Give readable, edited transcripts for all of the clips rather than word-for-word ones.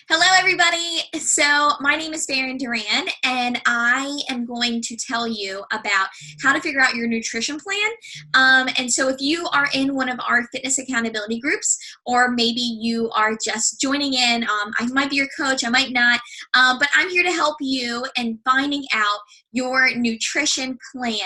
Hello, everybody. So my name is Farin and I am going to tell you about how to figure out your nutrition plan. And so if you are in one of our fitness accountability groups, or maybe you are just joining in, I might be your coach, I might not, but I'm here to help you in finding out your nutrition plan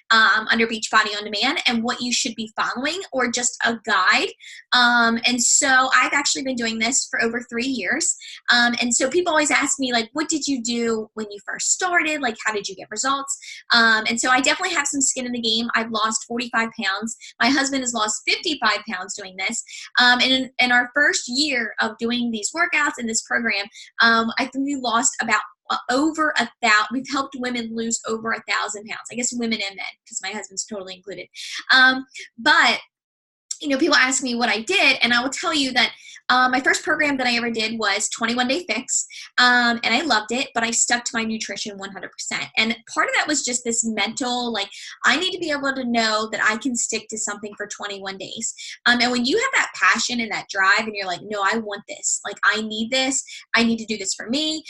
under Beachbody On Demand and what you should be following, or just a guide. And so I've actually been doing this for over 3 years. And so people always ask me, like, what did you do when you first started? Like, how did you get results? And so I definitely have some skin in the game. I've lost 45 pounds. My husband has lost 55 pounds doing this. And in our first year of doing these workouts in this program, I think we lost about over 1,000. We've helped women lose over 1,000 pounds. I guess women and men, because my husband's totally included. But people ask me what I did, and I will tell you that my first program that I ever did was 21-Day Fix, and I loved it, but I stuck to my nutrition 100%. And part of that was just this mental, like, I need to be able to know that I can stick to something for 21 days. And when you have that passion and that drive, and you're like, no, I want this, like, I need this, I need to do this for me,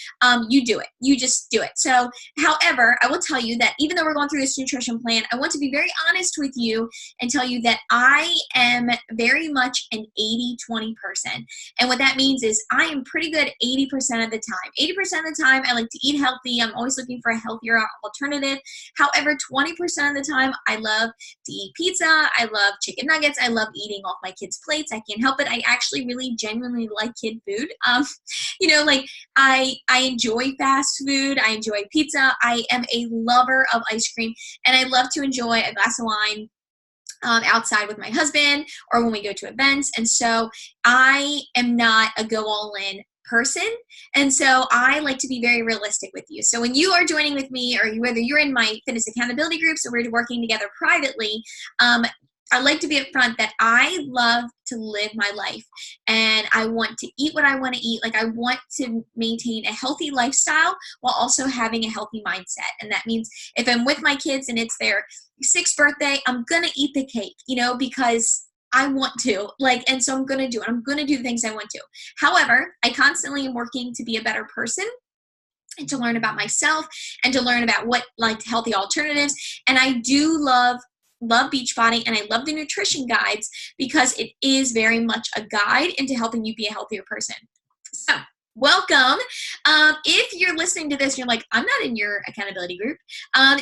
you do it. You just do it. So, however, I will tell you that even though we're going through this nutrition plan, I want to be very honest with you and tell you that I am very much an 80-20 person. And what that means is I am pretty good 80% of the time. 80% of the time, I like to eat healthy. I'm always looking for a healthier alternative. However, 20% of the time, I love to eat pizza. I love chicken nuggets. I love eating off my kids' plates. I can't help it. I actually really genuinely like kid food. Like I enjoy fast food. I enjoy pizza. I am a lover of ice cream, and I love to enjoy a glass of wine outside with my husband, or when we go to events. And so I am not a go all in person. And so I like to be very realistic with you. So when you are joining with me, or whether you're in my fitness accountability groups or we're working together privately, I like to be upfront that I love to live my life, and I want to eat what I want to eat. Like, I want to maintain a healthy lifestyle while also having a healthy mindset. And that means if I'm with my kids and it's their 6th birthday, I'm going to eat the cake, because I want to, and so I'm going to do it. I'm going to do the things I want to. However, I constantly am working to be a better person, and to learn about myself, and to learn about what, healthy alternatives. And I do love Beachbody, and I love the nutrition guides, because it is very much a guide into helping you be a healthier person. So welcome. If you're listening to this, you're like, I'm not in your accountability group,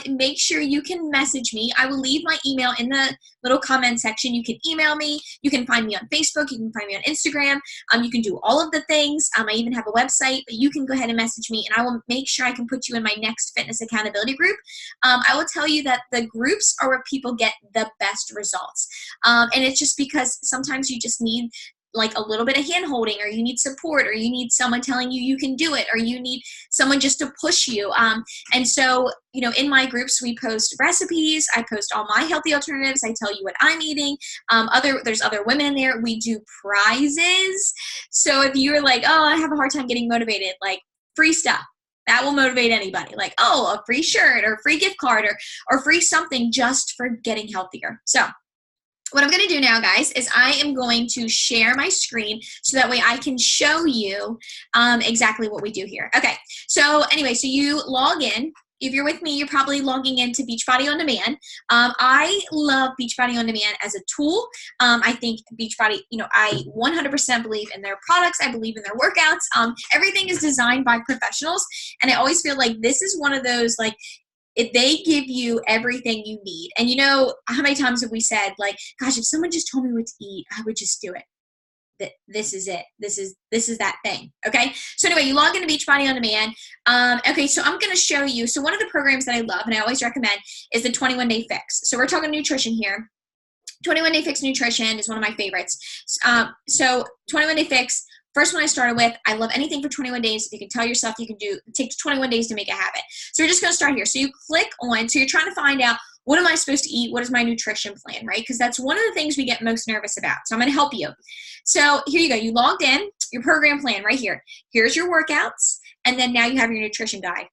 make sure you can message me. I will leave my email in the little comment section. You can email me. You can find me on Facebook. You can find me on Instagram. You can do all of the things. I even have a website, but you can go ahead and message me, and I will make sure I can put you in my next fitness accountability group. I will tell you that the groups are where people get the best results. And it's just because sometimes you just need a little bit of hand holding, or you need support, or you need someone telling you can do it, or you need someone just to push you. And so, in my groups, we post recipes. I post all my healthy alternatives. I tell you what I'm eating. There's other women in there. We do prizes. So if you're like, oh, I have a hard time getting motivated, free stuff. That will motivate anybody. A free shirt, or a free gift card, or free something just for getting healthier. So what I'm going to do now, guys, is I am going to share my screen so that way I can show you exactly what we do here. Okay, so anyway, so you log in. If you're with me, you're probably logging into Beachbody On Demand. I love Beachbody On Demand as a tool. I think Beachbody, I 100% believe in their products. I believe in their workouts. Everything is designed by professionals, and I always feel like this is one of those, if they give you everything you need. And how many times have we said, gosh, if someone just told me what to eat, I would just do it. This is it. This is that thing. Okay. So anyway, you log into Beachbody On Demand. Okay. So I'm going to show you. So one of the programs that I love, and I always recommend, is the 21-Day Fix. So we're talking nutrition here. 21-Day Fix Nutrition is one of my favorites. So 21-Day Fix, first one I started with, I love anything for 21 days. If you can tell yourself you can take 21 days to make a habit. So we're just going to start here. So you click on, so you're trying to find out, what am I supposed to eat? What is my nutrition plan, right? Because that's one of the things we get most nervous about. So I'm going to help you. So here you go. You logged in, your program plan right here. Here's your workouts. And then now you have your nutrition guide.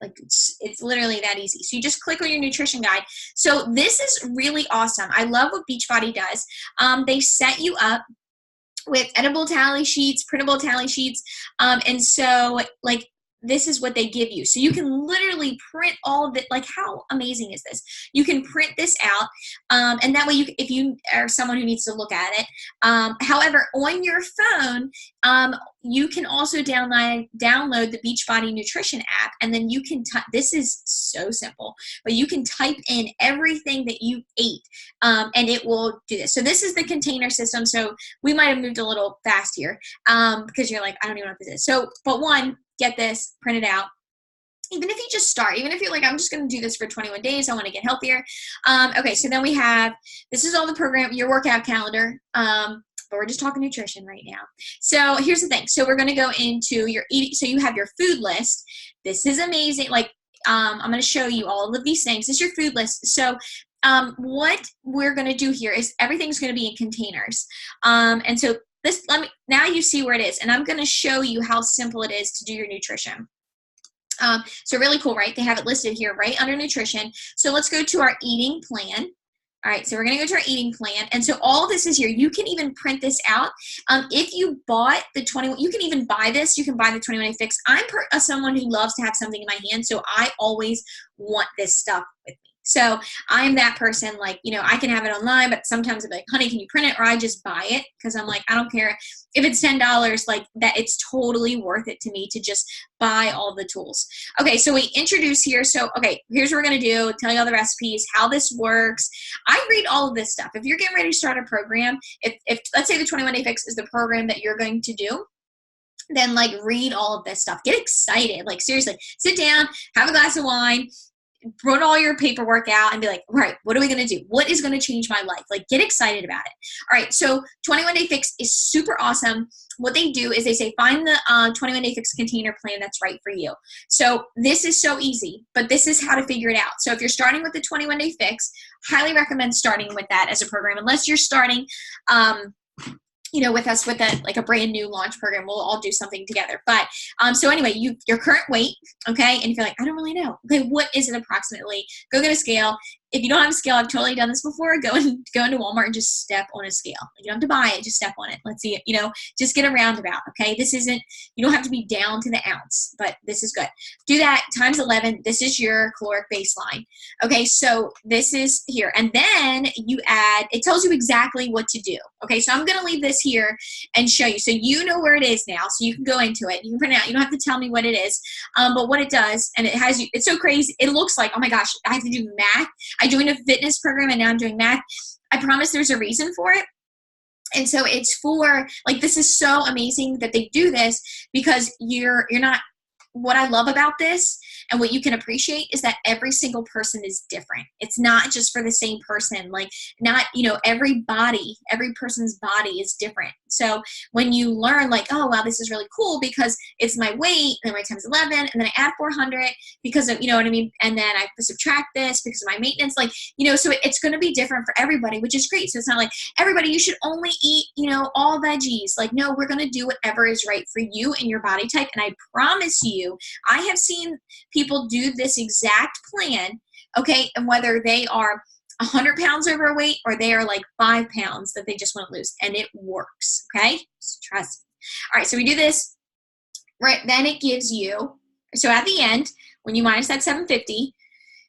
It's literally that easy. So you just click on your nutrition guide. So this is really awesome. I love what Beachbody does. They set you up with edible tally sheets, printable tally sheets. And so like this is what they give you. So you can literally print all of it. Like how amazing is this? You can print this out. And that way you, if you are someone who needs to look at it. However, on your phone, you can also download the Beachbody Nutrition app, and then you can this is so simple, but you can type in everything that you ate, and it will do this. So this is the container system. So we might have moved a little fast here, because you're like, I don't even know what this is. So, but one, get this, print it out. Even if you just start, even if you're like, I'm just going to do this for 21 days, I want to get healthier. Okay, so then we have, this is all the program, your workout calendar. But we're just talking nutrition right now. So here's the thing. So we're going to go into your eating. So you have your food list. This is amazing. Like, I'm going to show you all of these things. This is your food list. So what we're going to do here is everything's going to be in containers. And so this, now you see where it is. And I'm going to show you how simple it is to do your nutrition. So really cool, right? They have it listed here right under nutrition. So let's go to our eating plan. All right, so we're going to go to our eating plan. And so all this is here. You can even print this out. If you bought the 21, you can even buy this. You can buy the 21-day fix. I'm someone who loves to have something in my hand, so I always want this stuff with me. So I'm that person, like, you know, I can have it online, but sometimes I'm like, honey, can you print it? Or I just buy it because I'm like, I don't care if it's $10, like that, it's totally worth it to me to just buy all the tools. Okay, so we introduce here. So, okay, here's what we're going to do, tell you all the recipes, how this works. I read all of this stuff. If you're getting ready to start a program, if let's say the 21-day fix is the program that you're going to do, then like read all of this stuff. Get excited. Like seriously, sit down, have a glass of wine, put all your paperwork out and be like, all right, what are we going to do? What is going to change my life? Like, get excited about it. All right, so 21-day fix is super awesome. What they do is they say, find the 21-day fix container plan that's right for you. So this is so easy, but this is how to figure it out. So if you're starting with the 21-day fix, highly recommend starting with that as a program, unless you're starting you know, with us with like a brand new launch program. We'll all do something together. But so anyway, your current weight, okay, and if you're like, I don't really know, okay, what is it approximately? Go get a scale. If you don't have a scale, I've totally done this before. Go into Walmart and just step on a scale. You don't have to buy it, just step on it. Let's see it, you know, just get a roundabout, okay? This isn't, you don't have to be down to the ounce, but this is good. Do that times 11. This is your caloric baseline. Okay, so this is here. And then you add, it tells you exactly what to do. Okay, so I'm going to leave this here and show you. So you know where it is now, so you can go into it. You can print it out. You don't have to tell me what it is. But what it does, and it has you, it's so crazy. It looks like, oh my gosh, I have to do math. I joined a fitness program and now I'm doing math. I promise there's a reason for it. And so it's for, like, this is so amazing that they do this because you're not, what I love about this and what you can appreciate is that every single person is different. It's not just for the same person. Like, not, you know, every person's body is different. So when you learn, like, oh, wow, this is really cool because it's my weight, and then my times 11, and then I add 400 because of, you know what I mean? And then I subtract this because of my maintenance. Like, you know, so it's going to be different for everybody, which is great. So it's not like, everybody, you should only eat, you know, all veggies. Like, no, we're going to do whatever is right for you and your body type. And I promise you, I have seen people do this exact plan, okay, and whether they are 100 pounds overweight or they are like 5 pounds that they just want to lose, and it works, okay? Just trust me. All right, so we do this, right? Then it gives you, so at the end, when you minus that 750,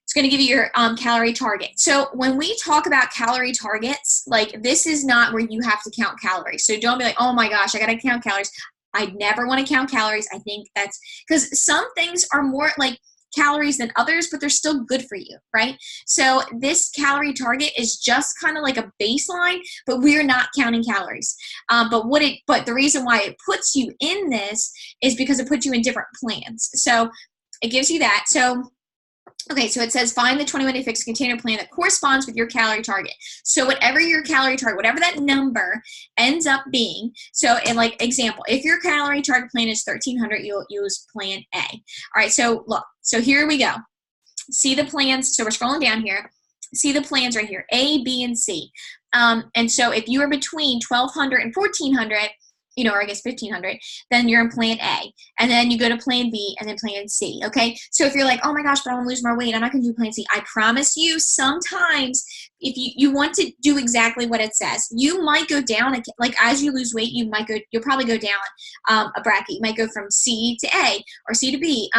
it's going to give you your calorie target. So when we talk about calorie targets, like, this is not where you have to count calories. So don't be like, oh my gosh, I got to count calories. I never want to count calories. I think that's because some things are more like calories than others, but they're still good for you, right? So this calorie target is just kind of like a baseline, but we're not counting calories. But the reason why it puts you in this is because it puts you in different plans. So it gives you that. So okay, so it says find the 21-day fixed container plan that corresponds with your calorie target. So whatever your calorie target, whatever that number ends up being, so in like example, if your calorie target plan is 1,300, you'll use plan A. All right, so look, so here we go. See the plans, so we're scrolling down here. See the plans right here, A, B, and C. And so if you are between 1,200 and 1,400, or I guess 1,500, then you're in plan A. And then you go to plan B and then plan C, okay? So if you're like, oh my gosh, but I want to lose more weight, I'm not going to do plan C. I promise you, sometimes if you want to do exactly what it says, you might go down, like as you lose weight, you'll probably go down a bracket. You might go from C to A or C to B.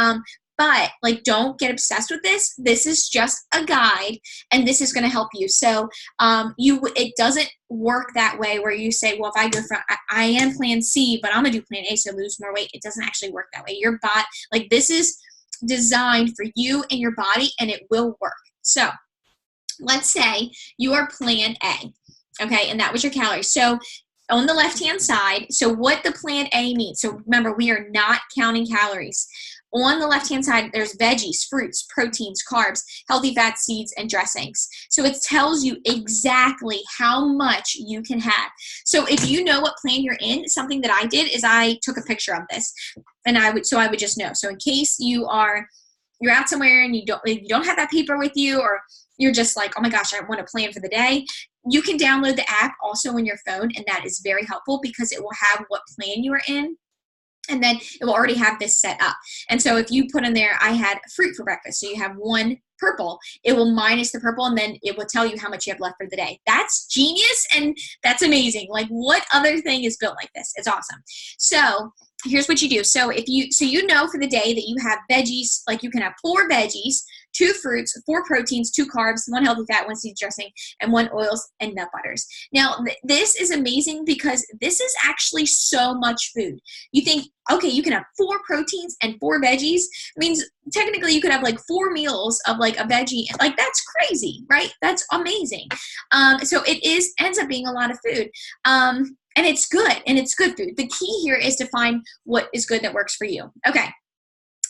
But like, don't get obsessed with this. This is just a guide, and this is going to help you. So it doesn't work that way where you say, well, if I go from, I am plan C, but I'm going to do plan A, so lose more weight. It doesn't actually work that way. Your body, like, this is designed for you and your body, and it will work. So let's say you are plan A, okay, and that was your calories. So on the left-hand side, so what the plan A means, so remember, we are not counting calories. On the left-hand side, there's veggies, fruits, proteins, carbs, healthy fats, seeds, and dressings. So it tells you exactly how much you can have. So if you know what plan you're in, something that I did is I took a picture of this, and I would just know. So in case you're out somewhere and you don't have that paper with you, or you're just like, oh my gosh, I want to plan for the day, you can download the app also on your phone, and that is very helpful because it will have what plan you are in. And then it will already have this set up. And so if you put in there, I had fruit for breakfast, so you have one purple, it will minus the purple, and then it will tell you how much you have left for the day. That's genius, and that's amazing. Like, what other thing is built like this? It's awesome. So here's what you do. So you know for the day that you have veggies, like you can have 4 veggies, 2 fruits, 4 proteins, 2 carbs, 1 healthy fat, 1 seed dressing, and 1 oils and nut butters. Now, this is amazing because this is actually so much food. You think, okay, you can have 4 proteins and 4 veggies. It means technically you could have like 4 meals of like a veggie. Like, that's crazy, right? That's amazing. So it ends up being a lot of food. And it's good, and it's good food. The key here is to find what is good that works for you. Okay.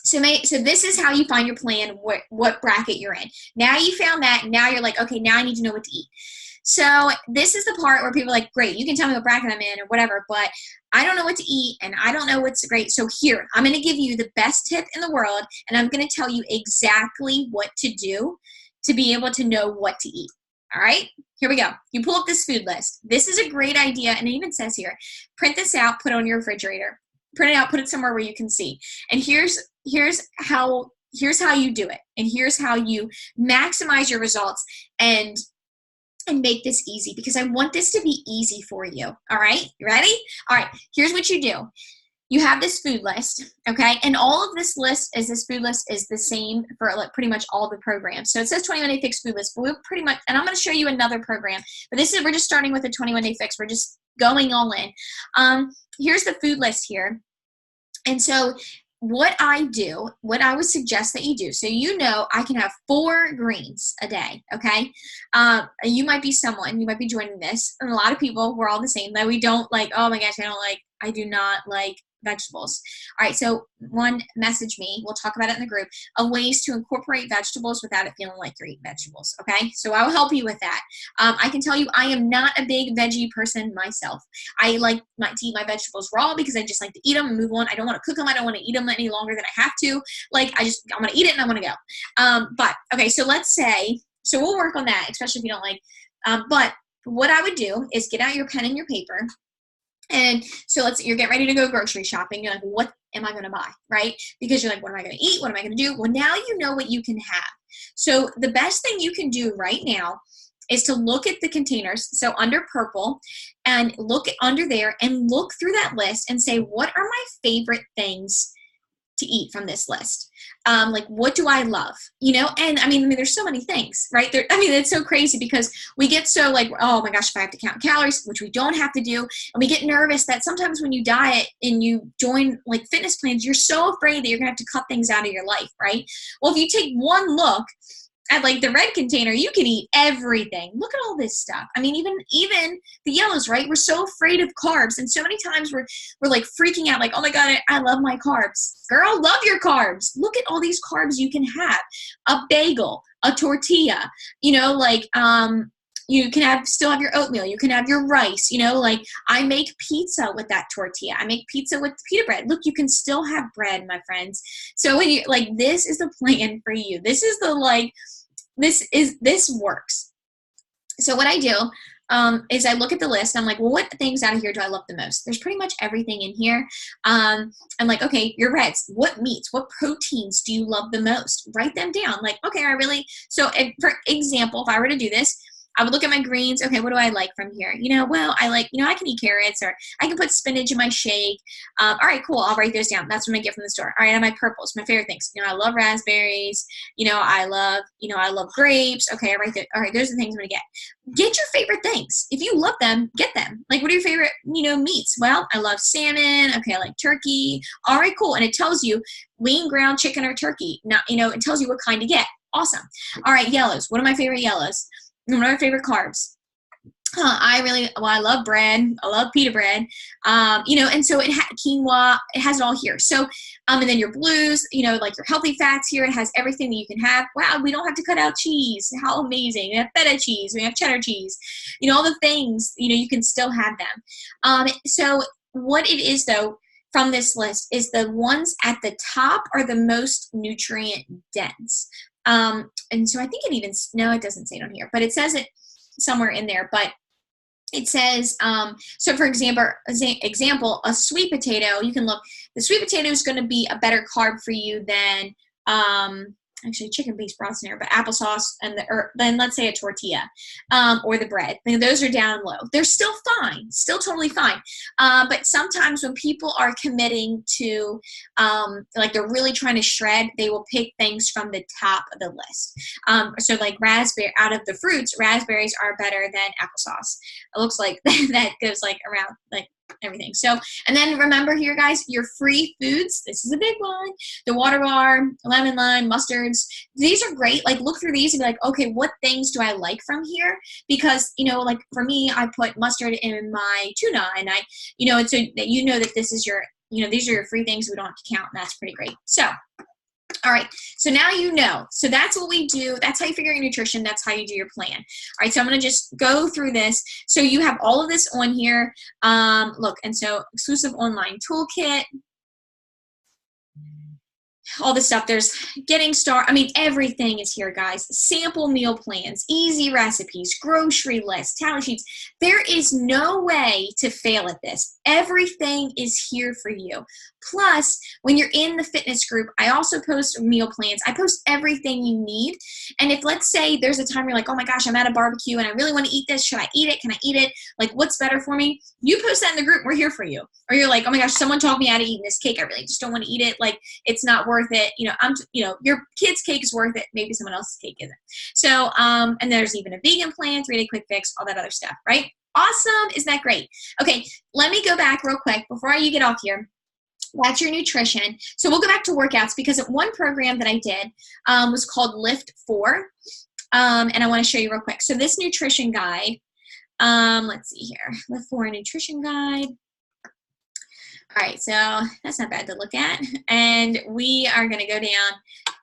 So this is how you find your plan, what bracket you're in. Now you found that, and now you're like, okay, now I need to know what to eat. So this is the part where people are like, great, you can tell me what bracket I'm in or whatever, but I don't know what to eat, and I don't know what's great. So here, I'm going to give you the best tip in the world, and I'm going to tell you exactly what to do to be able to know what to eat. All right, here we go. You pull up this food list. This is a great idea, and it even says here, print this out, put it on your refrigerator. Print it out, put it somewhere where you can see. And here's how you do it, and here's how you maximize your results and make this easy, because I want this to be easy for you. All right, you ready? All right, here's what you do. You have this food list, okay? And all of this food list is the same for like pretty much all the programs. So it says 21-day fix food list, but we're pretty much, and I'm going to show you another program, but we're just starting with a 21-day fix. We're just going all in. Here's the food list here. And so what I would suggest that you do, so I can have 4 greens a day, okay? You might be joining this, and a lot of people, we're all the same, that we don't like, oh my gosh, I do not like vegetables. All right, so message me, we'll talk about it in the group, of ways to incorporate vegetables without it feeling like you're eating vegetables, okay? So I will help you with that. I can tell you I am not a big veggie person myself. I like to eat my vegetables raw because I just like to eat them and move on. I don't want to cook them. I don't want to eat them any longer than I have to. Like, I'm going to eat it and I'm going to go. But, okay, so so we'll work on that, especially if you don't like, but what I would do is get out your pen and your paper. And so you're getting ready to go grocery shopping. You're like, what am I going to buy, right? Because you're like, what am I going to eat? What am I going to do? Well, now you know what you can have. So the best thing you can do right now is to look at the containers. So under purple, and look under there and look through that list and say, what are my favorite things to eat from this list? Like, what do I love? And I mean, there's so many things, right? It's so crazy because we get so like, oh my gosh, if I have to count calories, which we don't have to do. And we get nervous that sometimes when you diet and you join like fitness plans, you're so afraid that you're gonna have to cut things out of your life, right? Well, if you take one look at like the red container, you can eat everything. Look at all this stuff. I mean, even the yellows, right? We're so afraid of carbs. And so many times we're like freaking out like, oh my God, I love my carbs. Girl, love your carbs. Look at all these carbs you can have. A bagel, a tortilla, you can still have your oatmeal. You can have your rice, like I make pizza with that tortilla. I make pizza with pita bread. Look, you can still have bread, my friends. So when this is the plan for you. This is this works. So what I do, is I look at the list and I'm like, well, what things out of here do I love the most? There's pretty much everything in here. I'm like, okay, your reds, what meats, what proteins do you love the most? Write them down. Like, okay, so for example, if I were to do this, I would look at my greens. Okay, what do I like from here? Well, I can eat carrots, or I can put spinach in my shake. All right, cool. I'll write those down. That's what I get from the store. All right, and my purples, my favorite things. I love raspberries. I love grapes. Okay, I write that. All right, those are the things I'm gonna get. Get your favorite things. If you love them, get them. Like, what are your favorite, meats? Well, I love salmon. Okay, I like turkey. All right, cool. And it tells you lean ground chicken or turkey. Now, it tells you what kind to get. Awesome. All right, yellows. What are my favorite yellows? One of my favorite carbs. I love bread. I love pita bread. And so quinoa, it has it all here. So, and then your blues, like your healthy fats here, it has everything that you can have. Wow, we don't have to cut out cheese. How amazing. We have feta cheese. We have cheddar cheese. All the things, you can still have them. So what it is, though, from this list is the ones at the top are the most nutrient dense. And so I think it doesn't say it on here, but it says it somewhere in there, but it says, so for example, a sweet potato, you can look, the sweet potato is going to be a better carb for you than, actually chicken-based broth's in there, but applesauce or then let's say a tortilla, or the bread. Those are down low. They're still fine, still totally fine. But sometimes when people are committing to, like they're really trying to shred, they will pick things from the top of the list. So like out of the fruits, raspberries are better than applesauce. It looks like that goes like around like everything. So, and then remember here, guys, your free foods. This is a big one. The water bar, lemon lime, mustards. These are great. Like, look through these and be like, okay, what things do I like from here? Because, like for me, I put mustard in my tuna, and and so that that this is your, these are your free things we don't have to count, and that's pretty great. So, all right, so now So that's what we do. That's how you figure your nutrition. That's how you do your plan. All right, so I'm going to just go through this. So you have all of this on here. Look, and so exclusive online toolkit. All this stuff. There's getting started. Everything is here, guys. Sample meal plans, easy recipes, grocery lists, tally sheets. There is no way to fail at this. Everything is here for you. Plus, when you're in the fitness group, I also post meal plans. I post everything you need. And if, let's say, there's a time you're like, oh my gosh, I'm at a barbecue and I really want to eat this. Should I eat it? Can I eat it? Like, what's better for me? You post that in the group. We're here for you. Or you're like, oh my gosh, someone taught me how to eat this cake. I really just don't want to eat it. Like, it's not worth it. Your kid's cake is worth it. Maybe someone else's cake isn't. So, and there's even a vegan plan, 3-day quick fix, all that other stuff, right? Awesome. Isn't that great? Okay, let me go back real quick before you get off here. That's your nutrition. So we'll go back to workouts, because one program that I did was called Lift 4. And I want to show you real quick. So this nutrition guide, let's see here. Lift 4 nutrition guide. All right, so that's not bad to look at. And we are going to go down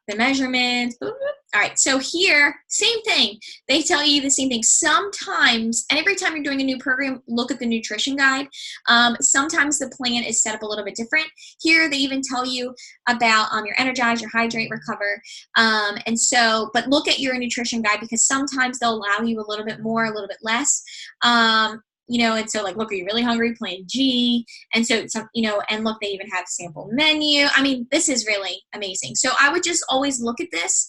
the measurements. Boop, boop. All right, so here, same thing. They tell you the same thing. Sometimes, and every time you're doing a new program, look at the nutrition guide. Sometimes the plan is set up a little bit different. Here, they even tell you about your energize, your hydrate, recover. But look at your nutrition guide, because sometimes they'll allow you a little bit more, a little bit less. And so like, look, are you really hungry? Plan G. And so, and look, they even have sample menu. This is really amazing. So I would just always look at this.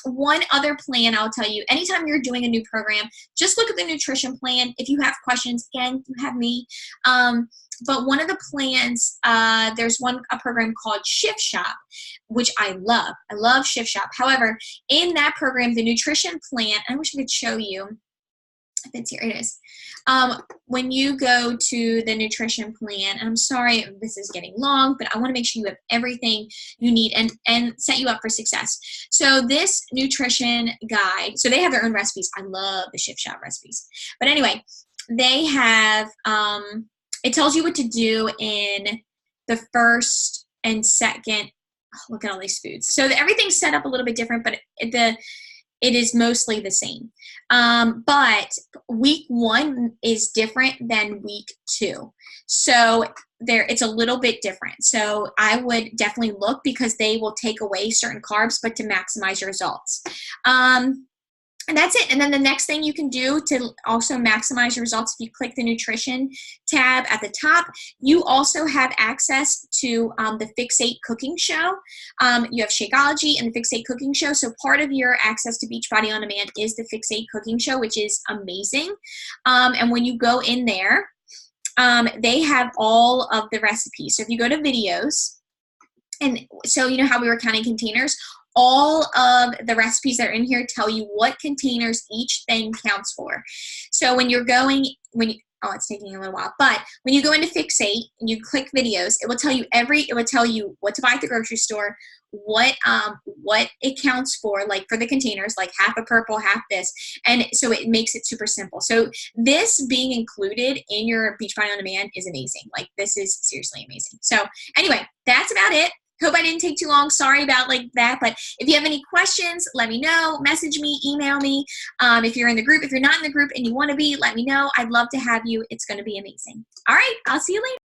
One other plan I'll tell you, anytime you're doing a new program, just look at the nutrition plan. If you have questions, again, you have me. But one of the plans, there's a program called Shift Shop, which I love. I love Shift Shop. However, in that program, the nutrition plan, I wish I could show you. It's here, it is. When you go to the nutrition plan, and I'm sorry this is getting long, but I want to make sure you have everything you need and set you up for success. So this nutrition guide, so they have their own recipes. I love the Shift Shop recipes. But anyway, they have, it tells you what to do in the first and second. Oh, look at all these foods. So everything's set up a little bit different, but it is mostly the same. But week 1 is different than week 2. So it's a little bit different. So I would definitely look, because they will take away certain carbs, but to maximize your results. And that's it. And then the next thing you can do to also maximize your results, if you click the nutrition tab at the top, you also have access to the Fixate cooking show. You have Shakeology and the Fixate cooking show. So part of your access to Beachbody On Demand is the Fixate cooking show, which is amazing. And when you go in there, they have all of the recipes. So if you go to videos, and so you know how we were counting containers? All of the recipes that are in here tell you what containers each thing counts for. So when you're going, oh, it's taking a little while, but when you go into Fixate and you click videos, it will tell you what to buy at the grocery store, what it counts for, like for the containers, like half a purple, half this. And so it makes it super simple. So this being included in your Beachbody On Demand is amazing. Like this is seriously amazing. So anyway, that's about it. Hope I didn't take too long. Sorry about like that. But if you have any questions, let me know. Message me, email me. If you're in the group, if you're not in the group and you want to be, let me know. I'd love to have you. It's going to be amazing. All right. I'll see you later.